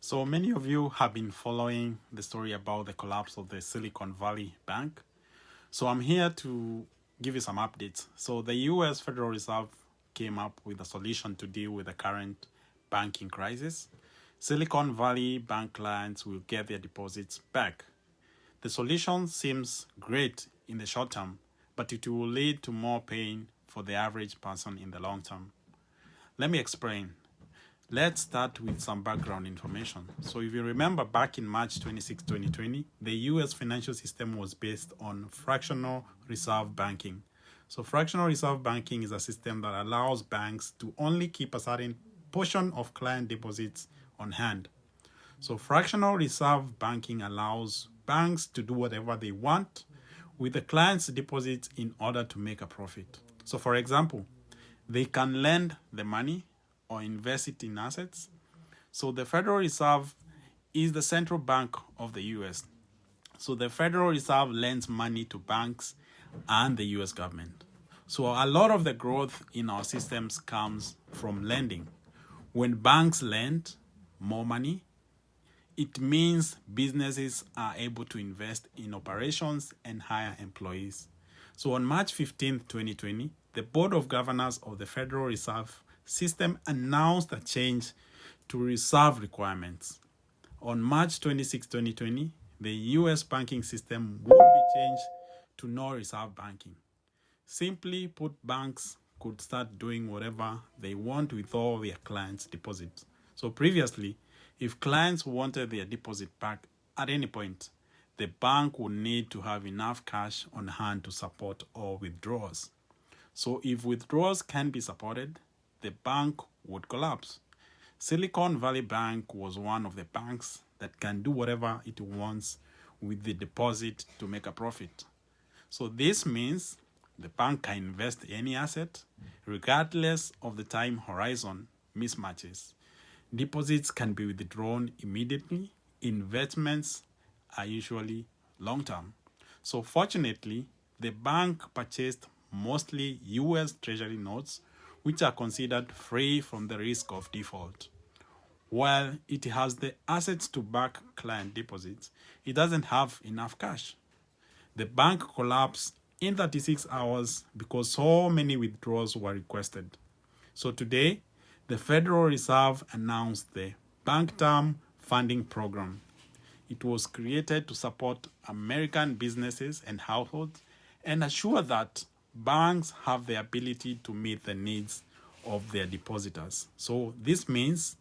So many of you have been following the story about the collapse of the Silicon Valley Bank. So I'm here to give you some updates. So the US Federal Reserve came up with a solution to deal with the current banking crisis. Silicon Valley Bank clients will get their deposits back. The solution seems great in the short term, but it will lead to more pain for the average person in the long term. Let me explain. Let's start with some background information. So if you remember back in March 26, 2020, the US financial system was based on fractional reserve banking. So fractional reserve banking is a system that allows banks to only keep a certain portion of client deposits on hand. So fractional reserve banking allows banks to do whatever they want with the client's deposits in order to make a profit. So for example, they can lend the money or invest it in assets. So the Federal Reserve is the central bank of the US. So the Federal Reserve lends money to banks and the US government. So a lot of the growth in our systems comes from lending. When banks lend more money, it means businesses are able to invest in operations and hire employees. So on March 15, 2020, the Board of Governors of the Federal Reserve System announced a change to reserve requirements. On March 26, 2020, the US banking system would be changed to no reserve banking. Simply put, banks could start doing whatever they want with all their clients' deposits. So previously, if clients wanted their deposit back at any point, the bank would need to have enough cash on hand to support all withdrawals. So if withdrawals can be supported, the bank would collapse. Silicon Valley Bank was one of the banks that can do whatever it wants with the deposit to make a profit. So this means the bank can invest any asset regardless of the time horizon mismatches. Deposits can be withdrawn immediately. Investments are usually long-term. So fortunately, the bank purchased mostly US Treasury notes, which are considered free from the risk of default. While it has the assets to back client deposits, it doesn't have enough cash. The bank collapsed in 36 hours because so many withdrawals were requested. So today, the Federal Reserve announced the Bank Term Funding Program. It was created to support American businesses and households and assure that banks have the ability to meet the needs of their depositors. So this means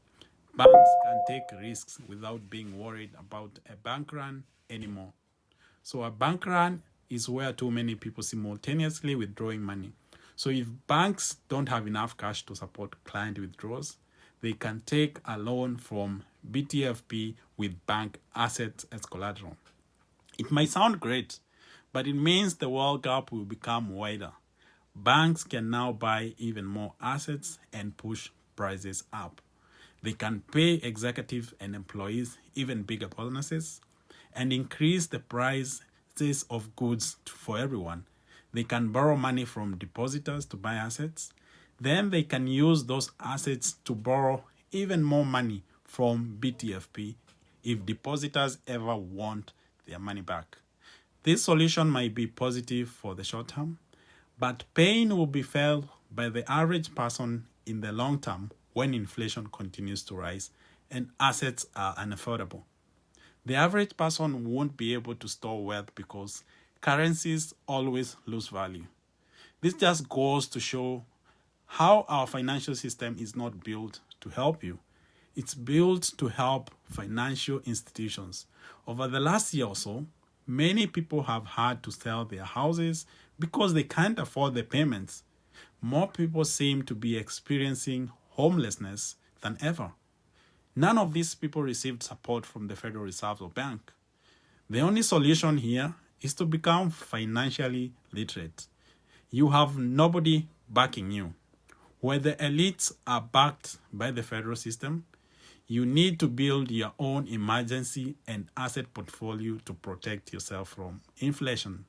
banks can take risks without being worried about a bank run anymore. So a bank run is where too many people simultaneously withdrawing money. So if banks don't have enough cash to support client withdrawals, they can take a loan from BTFP with bank assets as collateral. It might sound great, but it means the wealth gap will become wider. Banks can now buy even more assets and push prices up. They can pay executives and employees even bigger bonuses and increase the prices of goods for everyone. They can borrow money from depositors to buy assets. Then they can use those assets to borrow even more money from BTFP if depositors ever want their money back. This solution might be positive for the short term, but pain will be felt by the average person in the long term when inflation continues to rise and assets are unaffordable. The average person won't be able to store wealth because currencies always lose value. This just goes to show how our financial system is not built to help you. It's built to help financial institutions. Over the last year or so, many people have had to sell their houses because they can't afford the payments. More people seem to be experiencing homelessness than ever. None of these people received support from the Federal Reserve or bank. The only solution here is to become financially literate. You have nobody backing you. Where the elites are backed by the federal system, you need to build your own emergency and asset portfolio to protect yourself from inflation.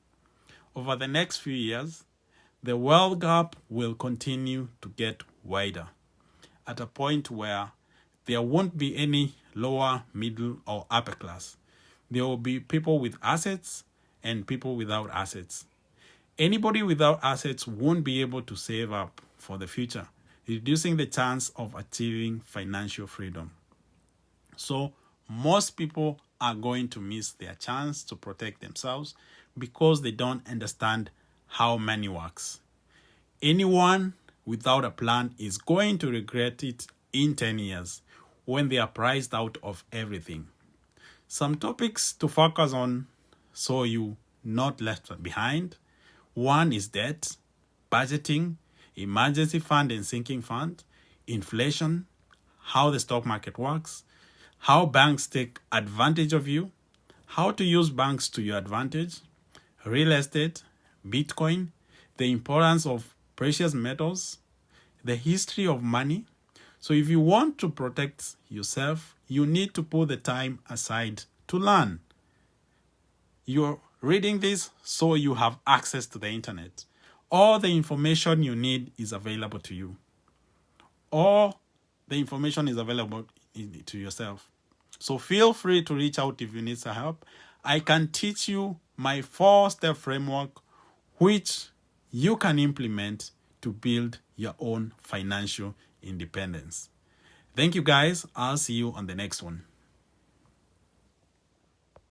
Over the next few years, the wealth gap will continue to get wider at a point where there won't be any lower, middle, or upper class. There will be people with assets and people without assets. Anybody without assets won't be able to save up for the future, reducing the chance of achieving financial freedom. So most people are going to miss their chance to protect themselves because they don't understand how money works. Anyone without a plan is going to regret it in 10 years when they are priced out of everything. Some topics to focus on so you not left behind. One is debt, budgeting, emergency fund and sinking fund, inflation, how the stock market works, how banks take advantage of you, how to use banks to your advantage, real estate, Bitcoin, the importance of precious metals, the history of money. So if you want to protect yourself, you need to put the time aside to learn. You're reading this so you have access to the internet. All the information you need is available to you. All the information is available to yourself. So feel free to reach out if you need some help. I can teach you my 4-step framework, which you can implement to build your own financial independence. Thank you guys. I'll see you on the next one.